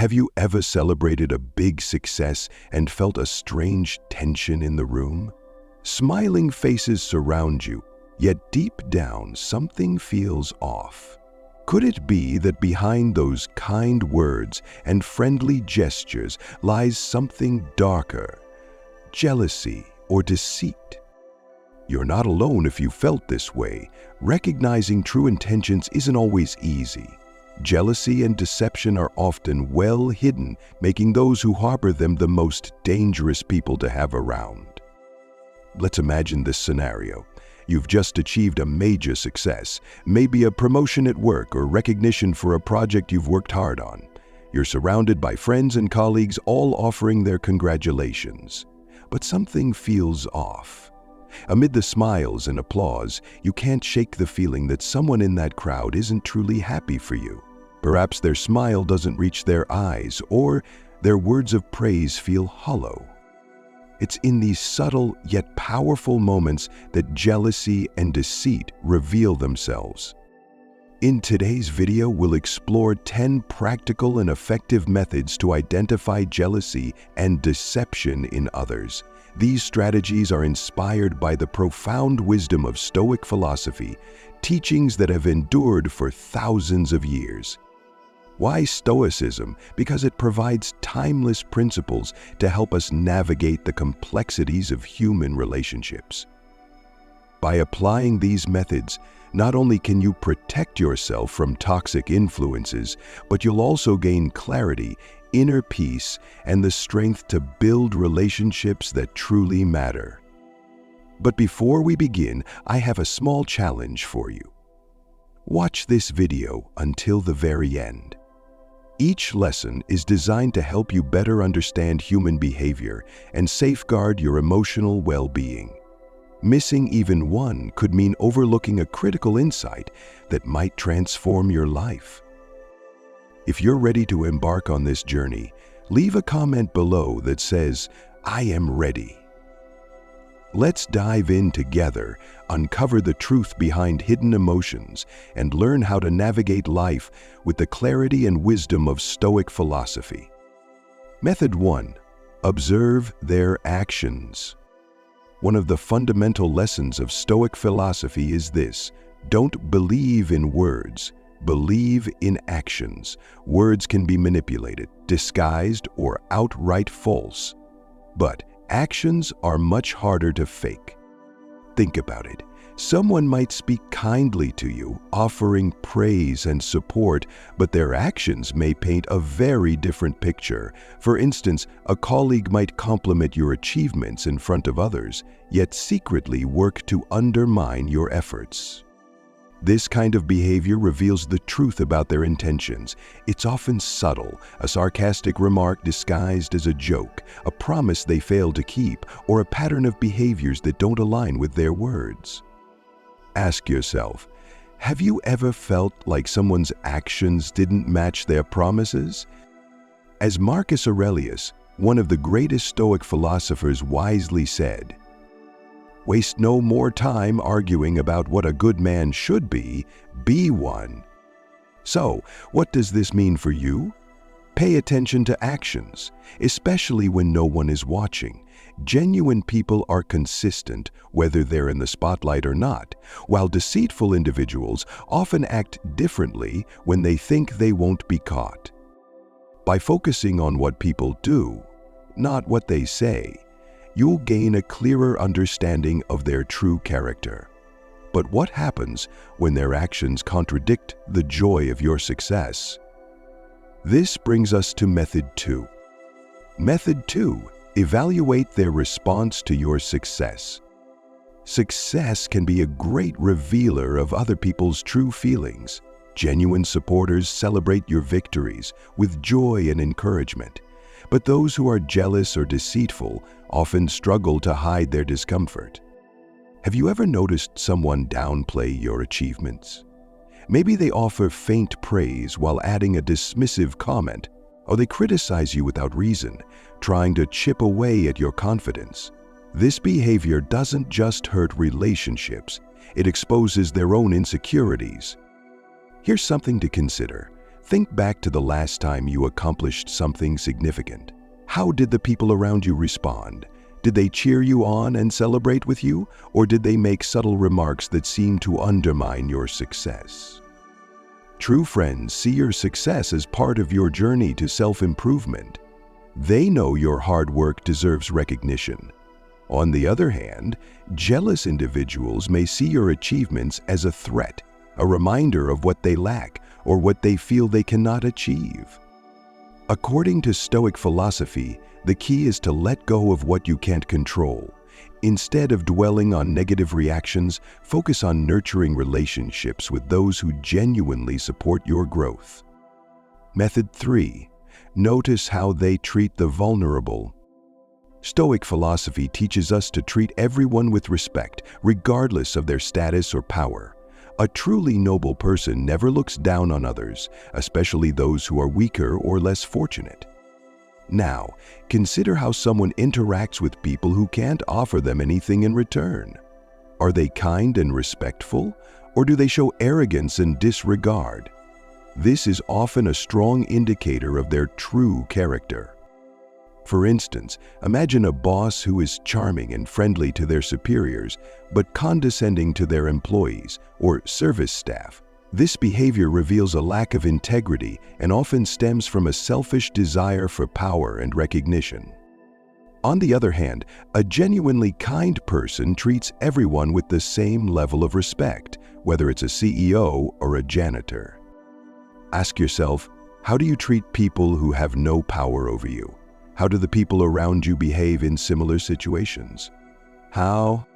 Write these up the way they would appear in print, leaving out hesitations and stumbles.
Have you ever celebrated a big success and felt a strange tension in the room? Smiling faces surround you, yet deep down something feels off. Could it be that behind those kind words and friendly gestures lies something darker, jealousy or deceit? You're not alone if you felt this way. Recognizing true intentions isn't always easy. Jealousy and deception are often well hidden, making those who harbor them the most dangerous people to have around. Let's imagine this scenario. You've just achieved a major success, maybe a promotion at work or recognition for a project you've worked hard on. You're surrounded by friends and colleagues, all offering their congratulations. But something feels off. Amid the smiles and applause, you can't shake the feeling that someone in that crowd isn't truly happy for you. Perhaps their smile doesn't reach their eyes, or their words of praise feel hollow. It's in these subtle yet powerful moments that jealousy and deceit reveal themselves. In today's video, we'll explore 10 practical and effective methods to identify jealousy and deception in others. These strategies are inspired by the profound wisdom of Stoic philosophy, teachings that have endured for thousands of years. Why Stoicism? Because it provides timeless principles to help us navigate the complexities of human relationships. By applying these methods, not only can you protect yourself from toxic influences, but you'll also gain clarity, inner peace, and the strength to build relationships that truly matter. But before we begin, I have a small challenge for you. Watch this video until the very end. Each lesson is designed to help you better understand human behavior and safeguard your emotional well-being. Missing even one could mean overlooking a critical insight that might transform your life. If you're ready to embark on this journey, leave a comment below that says, "I am ready." Let's dive in together, uncover the truth behind hidden emotions, and learn how to navigate life with the clarity and wisdom of Stoic philosophy. Method 1. Observe their actions. One of the fundamental lessons of Stoic philosophy is this: don't believe in words, believe in actions. Words can be manipulated, disguised, or outright false. But actions are much harder to fake. Think about it. Someone might speak kindly to you, offering praise and support, but their actions may paint a very different picture. For instance, a colleague might compliment your achievements in front of others, yet secretly work to undermine your efforts. This kind of behavior reveals the truth about their intentions. It's often subtle, a sarcastic remark disguised as a joke, a promise they fail to keep, or a pattern of behaviors that don't align with their words. Ask yourself, have you ever felt like someone's actions didn't match their promises? As Marcus Aurelius, one of the greatest Stoic philosophers, wisely said, "Waste no more time arguing about what a good man should be one." So, what does this mean for you? Pay attention to actions, especially when no one is watching. Genuine people are consistent, whether they're in the spotlight or not, while deceitful individuals often act differently when they think they won't be caught. By focusing on what people do, not what they say, you'll gain a clearer understanding of their true character. But what happens when their actions contradict the joy of your success? This brings us to Method 2. Method 2. Evaluate their response to your success. Success can be a great revealer of other people's true feelings. Genuine supporters celebrate your victories with joy and encouragement. But those who are jealous or deceitful often struggle to hide their discomfort. Have you ever noticed someone downplay your achievements? Maybe they offer faint praise while adding a dismissive comment, or they criticize you without reason, trying to chip away at your confidence. This behavior doesn't just hurt relationships, it exposes their own insecurities. Here's something to consider. Think back to the last time you accomplished something significant. How did the people around you respond? Did they cheer you on and celebrate with you, or did they make subtle remarks that seemed to undermine your success? True friends see your success as part of your journey to self-improvement. They know your hard work deserves recognition. On the other hand, jealous individuals may see your achievements as a threat, a reminder of what they lack or what they feel they cannot achieve. According to Stoic philosophy, the key is to let go of what you can't control. Instead of dwelling on negative reactions, focus on nurturing relationships with those who genuinely support your growth. Method 3. Notice how they treat the vulnerable. Stoic philosophy teaches us to treat everyone with respect, regardless of their status or power. A truly noble person never looks down on others, especially those who are weaker or less fortunate. Now, consider how someone interacts with people who can't offer them anything in return. Are they kind and respectful, or do they show arrogance and disregard? This is often a strong indicator of their true character. For instance, imagine a boss who is charming and friendly to their superiors, but condescending to their employees or service staff. This behavior reveals a lack of integrity and often stems from a selfish desire for power and recognition. On the other hand, a genuinely kind person treats everyone with the same level of respect, whether it's a CEO or a janitor. Ask yourself, how do you treat people who have no power over you? How do the people around you behave in similar situations? How?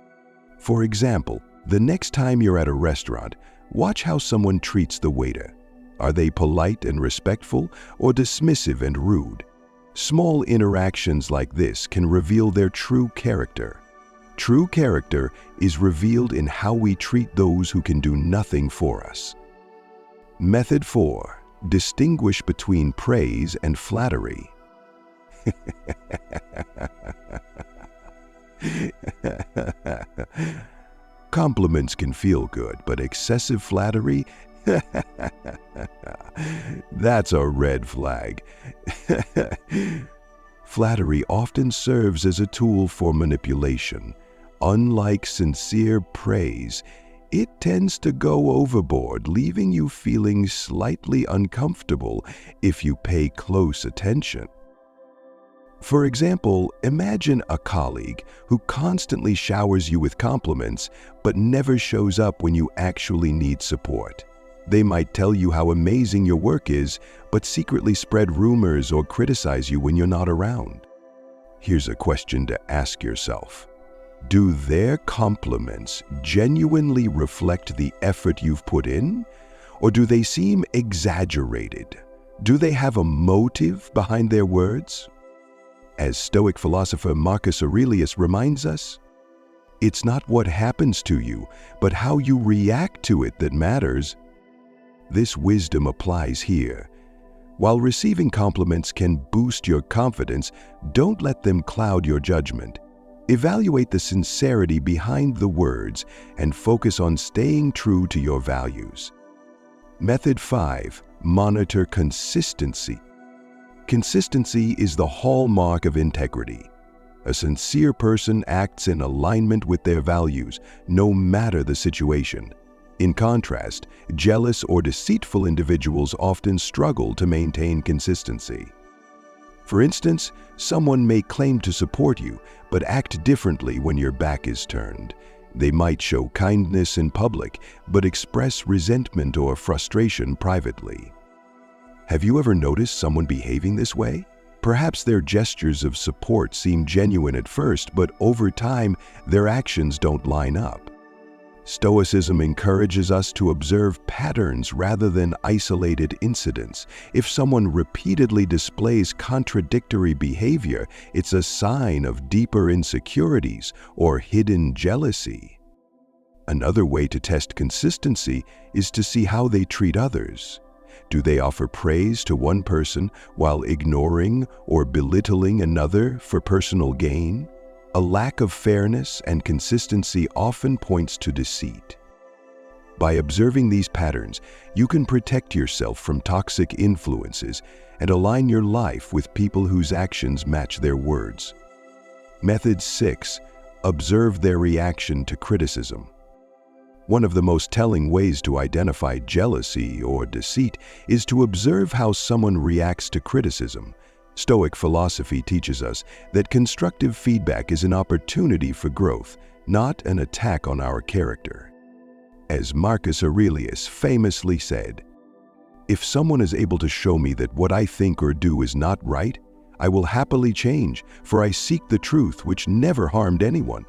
For example, the next time you're at a restaurant, watch how someone treats the waiter. Are they polite and respectful, or dismissive and rude? Small interactions like this can reveal their true character. True character is revealed in how we treat those who can do nothing for us. Method 4. Distinguish between praise and flattery. Compliments can feel good, but excessive flattery? That's a red flag. Flattery often serves as a tool for manipulation. Unlike sincere praise, it tends to go overboard, leaving you feeling slightly uncomfortable if you pay close attention. For example, imagine a colleague who constantly showers you with compliments but never shows up when you actually need support. They might tell you how amazing your work is, but secretly spread rumors or criticize you when you're not around. Here's a question to ask yourself. Do their compliments genuinely reflect the effort you've put in? Or do they seem exaggerated? Do they have a motive behind their words? As Stoic philosopher Marcus Aurelius reminds us, it's not what happens to you, but how you react to it that matters. This wisdom applies here. While receiving compliments can boost your confidence, don't let them cloud your judgment. Evaluate the sincerity behind the words and focus on staying true to your values. Method 5. Monitor consistency. Consistency is the hallmark of integrity. A sincere person acts in alignment with their values, no matter the situation. In contrast, jealous or deceitful individuals often struggle to maintain consistency. For instance, someone may claim to support you, but act differently when your back is turned. They might show kindness in public, but express resentment or frustration privately. Have you ever noticed someone behaving this way? Perhaps their gestures of support seem genuine at first, but over time, their actions don't line up. Stoicism encourages us to observe patterns rather than isolated incidents. If someone repeatedly displays contradictory behavior, it's a sign of deeper insecurities or hidden jealousy. Another way to test consistency is to see how they treat others. Do they offer praise to one person while ignoring or belittling another for personal gain? A lack of fairness and consistency often points to deceit. By observing these patterns, you can protect yourself from toxic influences and align your life with people whose actions match their words. Method 6. Observe their reaction to criticism. One of the most telling ways to identify jealousy or deceit is to observe how someone reacts to criticism. Stoic philosophy teaches us that constructive feedback is an opportunity for growth, not an attack on our character. As Marcus Aurelius famously said, "If someone is able to show me that what I think or do is not right, I will happily change, for I seek the truth which never harmed anyone."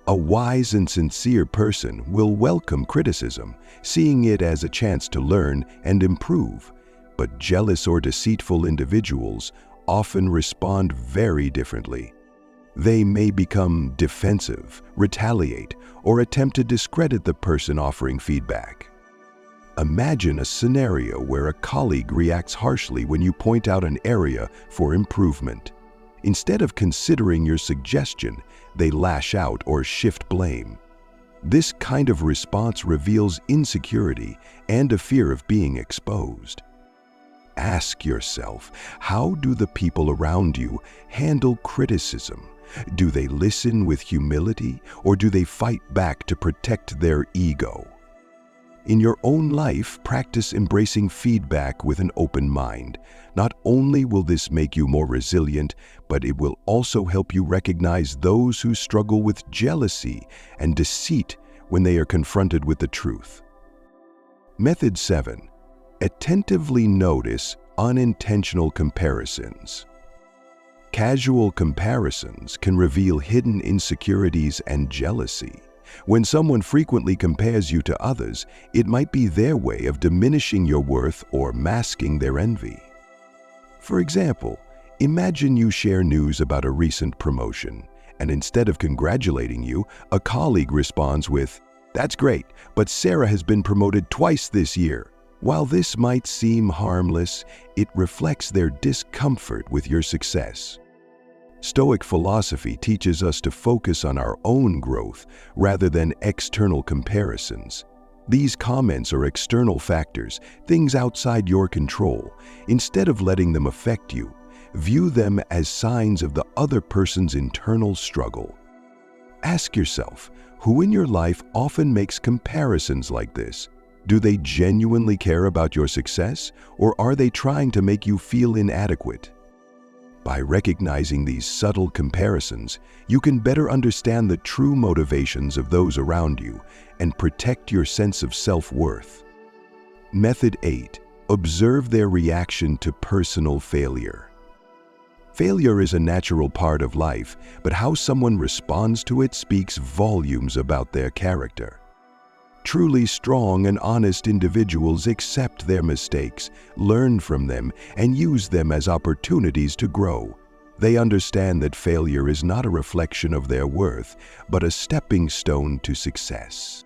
A wise and sincere person will welcome criticism, seeing it as a chance to learn and improve. But jealous or deceitful individuals often respond very differently. They may become defensive, retaliate, or attempt to discredit the person offering feedback. Imagine a scenario where a colleague reacts harshly when you point out an area for improvement. Instead of considering your suggestion, they lash out or shift blame. This kind of response reveals insecurity and a fear of being exposed. Ask yourself, how do the people around you handle criticism? Do they listen with humility, or do they fight back to protect their ego? In your own life, practice embracing feedback with an open mind. Not only will this make you more resilient, but it will also help you recognize those who struggle with jealousy and deceit when they are confronted with the truth. Method 7. Attentively notice unintentional comparisons. Casual comparisons can reveal hidden insecurities and jealousy. When someone frequently compares you to others, it might be their way of diminishing your worth or masking their envy. For example, imagine you share news about a recent promotion, and instead of congratulating you, a colleague responds with, "That's great, but Sarah has been promoted twice this year." While this might seem harmless, it reflects their discomfort with your success. Stoic philosophy teaches us to focus on our own growth rather than external comparisons. These comments are external factors, things outside your control. Instead of letting them affect you, view them as signs of the other person's internal struggle. Ask yourself, who in your life often makes comparisons like this? Do they genuinely care about your success, or are they trying to make you feel inadequate? By recognizing these subtle comparisons, you can better understand the true motivations of those around you and protect your sense of self-worth. Method 8. Observe their reaction to personal failure. Failure is a natural part of life, but how someone responds to it speaks volumes about their character. Truly strong and honest individuals accept their mistakes, learn from them, and use them as opportunities to grow. They understand that failure is not a reflection of their worth, but a stepping stone to success.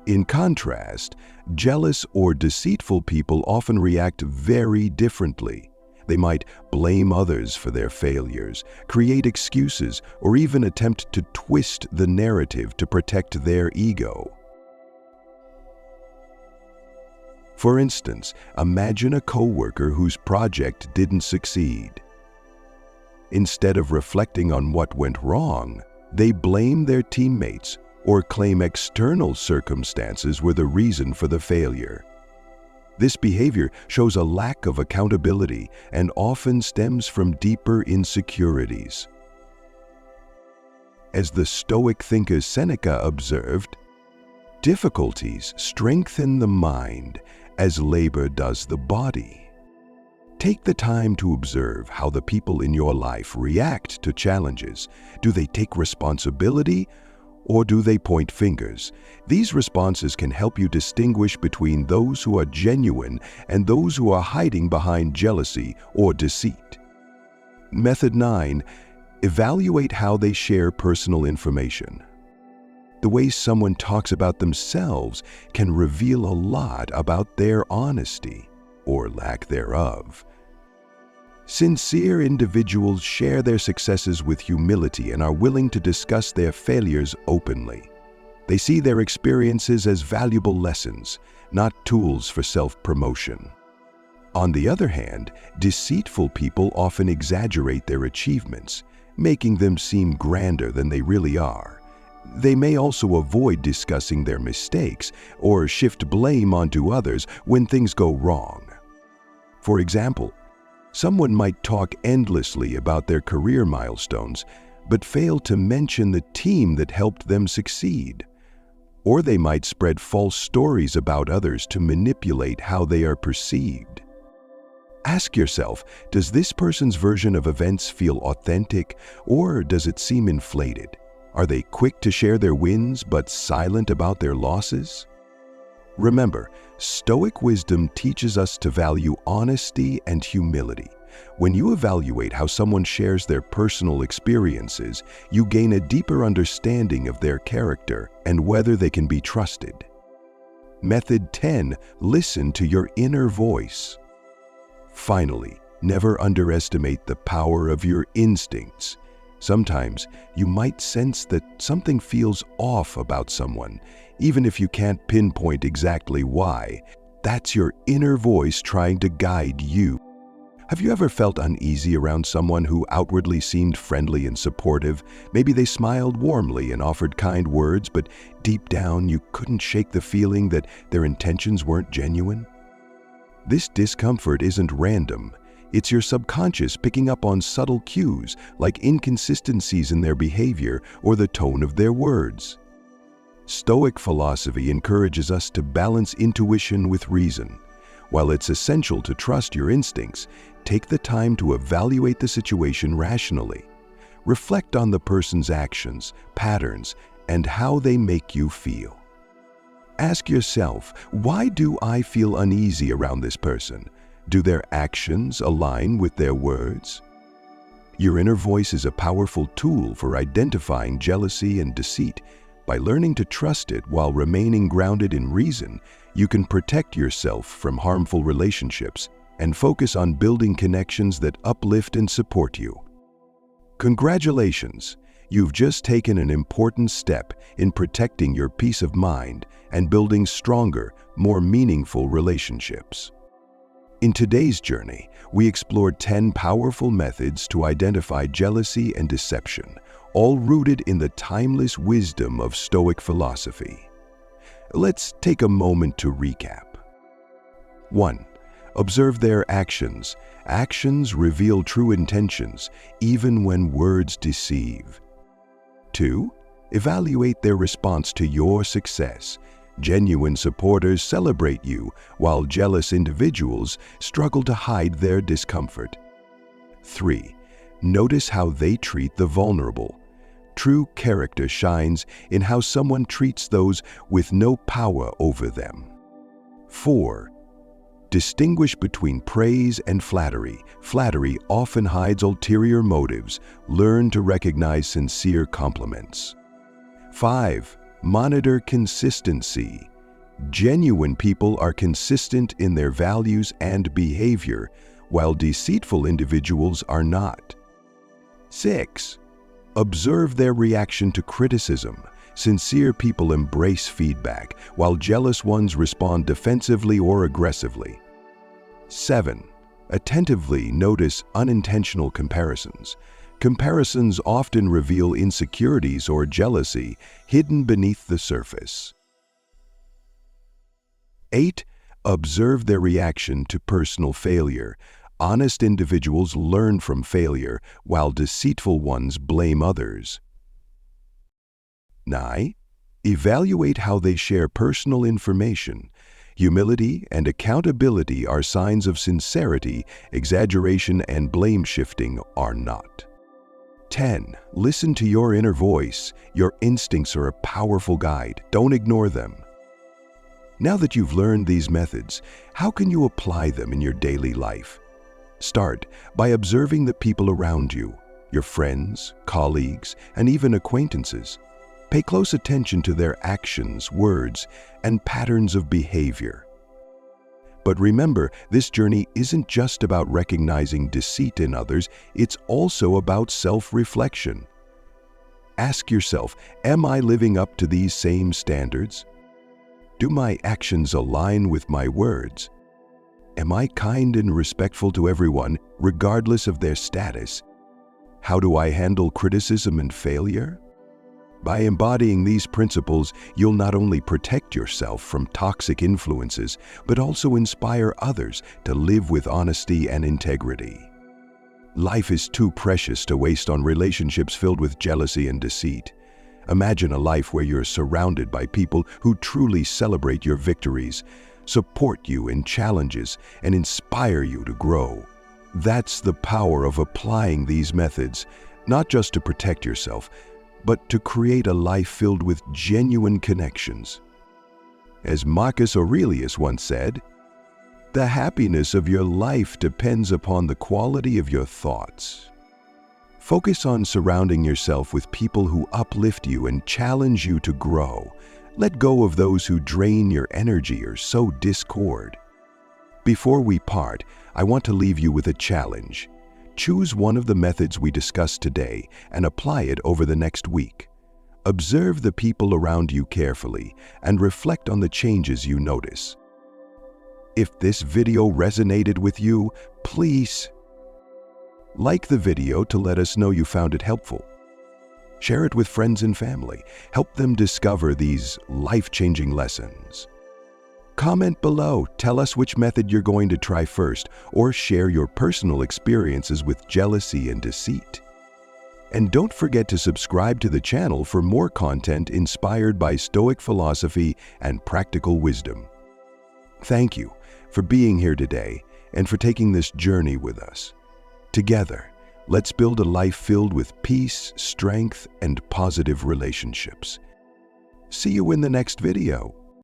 In contrast, jealous or deceitful people often react very differently. They might blame others for their failures, create excuses, or even attempt to twist the narrative to protect their ego. For instance, imagine a coworker whose project didn't succeed. Instead of reflecting on what went wrong, they blame their teammates or claim external circumstances were the reason for the failure. This behavior shows a lack of accountability and often stems from deeper insecurities. As the Stoic thinker Seneca observed, "Difficulties strengthen the mind as labor does the body." Take the time to observe how the people in your life react to challenges. Do they take responsibility, or do they point fingers? These responses can help you distinguish between those who are genuine and those who are hiding behind jealousy or deceit. Method 9. Evaluate how they share personal information. The way someone talks about themselves can reveal a lot about their honesty or lack thereof. Sincere individuals share their successes with humility and are willing to discuss their failures openly. They see their experiences as valuable lessons, not tools for self-promotion. On the other hand, deceitful people often exaggerate their achievements, making them seem grander than they really are. They may also avoid discussing their mistakes or shift blame onto others when things go wrong. For example, someone might talk endlessly about their career milestones, but fail to mention the team that helped them succeed. Or they might spread false stories about others to manipulate how they are perceived. Ask yourself, does this person's version of events feel authentic, or does it seem inflated? Are they quick to share their wins but silent about their losses? Remember, Stoic wisdom teaches us to value honesty and humility. When you evaluate how someone shares their personal experiences, you gain a deeper understanding of their character and whether they can be trusted. Method 10. Listen to your inner voice. Finally, never underestimate the power of your instincts. Sometimes you might sense that something feels off about someone, even if you can't pinpoint exactly why. That's your inner voice trying to guide you. Have you ever felt uneasy around someone who outwardly seemed friendly and supportive? Maybe they smiled warmly and offered kind words, but deep down you couldn't shake the feeling that their intentions weren't genuine? This discomfort isn't random. It's your subconscious picking up on subtle cues like inconsistencies in their behavior or the tone of their words. Stoic philosophy encourages us to balance intuition with reason. While it's essential to trust your instincts, take the time to evaluate the situation rationally. Reflect on the person's actions, patterns, and how they make you feel. Ask yourself, why do I feel uneasy around this person? Do their actions align with their words? Your inner voice is a powerful tool for identifying jealousy and deceit. By learning to trust it while remaining grounded in reason, you can protect yourself from harmful relationships and focus on building connections that uplift and support you. Congratulations! You've just taken an important step in protecting your peace of mind and building stronger, more meaningful relationships. In today's journey, we explored 10 powerful methods to identify jealousy and deception, all rooted in the timeless wisdom of Stoic philosophy. Let's take a moment to recap. 1. Observe their actions. Actions reveal true intentions, even when words deceive. 2. Evaluate their response to your success. Genuine supporters celebrate you, while jealous individuals struggle to hide their discomfort. 3. Notice how they treat the vulnerable. True character shines in how someone treats those with no power over them. 4. Distinguish between praise and flattery. Flattery often hides ulterior motives. Learn to recognize sincere compliments. 5. Monitor consistency. Genuine people are consistent in their values and behavior, while deceitful individuals are not. 6. Observe their reaction to criticism. Sincere people embrace feedback, while jealous ones respond defensively or aggressively. 7. Attentively notice unintentional comparisons. Comparisons often reveal insecurities or jealousy hidden beneath the surface. 8. Observe their reaction to personal failure. Honest individuals learn from failure, while deceitful ones blame others. 9. Evaluate how they share personal information. Humility and accountability are signs of sincerity. Exaggeration and blame shifting are not. 10. Listen to your inner voice. Your instincts are a powerful guide. Don't ignore them. Now that you've learned these methods, how can you apply them in your daily life? Start by observing the people around you, your friends, colleagues, and even acquaintances. Pay close attention to their actions, words, and patterns of behavior. But remember, this journey isn't just about recognizing deceit in others, it's also about self-reflection. Ask yourself, am I living up to these same standards? Do my actions align with my words? Am I kind and respectful to everyone, regardless of their status? How do I handle criticism and failure? By embodying these principles, you'll not only protect yourself from toxic influences, but also inspire others to live with honesty and integrity. Life is too precious to waste on relationships filled with jealousy and deceit. Imagine a life where you're surrounded by people who truly celebrate your victories, support you in challenges, and inspire you to grow. That's the power of applying these methods, not just to protect yourself, but to create a life filled with genuine connections. As Marcus Aurelius once said, "The happiness of your life depends upon the quality of your thoughts." Focus on surrounding yourself with people who uplift you and challenge you to grow. Let go of those who drain your energy or sow discord. Before we part, I want to leave you with a challenge. Choose one of the methods we discussed today and apply it over the next week. Observe the people around you carefully and reflect on the changes you notice. If this video resonated with you, please like the video to let us know you found it helpful. Share it with friends and family. Help them discover these life-changing lessons. Comment below, tell us which method you're going to try first, or share your personal experiences with jealousy and deceit. And don't forget to subscribe to the channel for more content inspired by Stoic philosophy and practical wisdom. Thank you for being here today and for taking this journey with us. Together, let's build a life filled with peace, strength, and positive relationships. See you in the next video.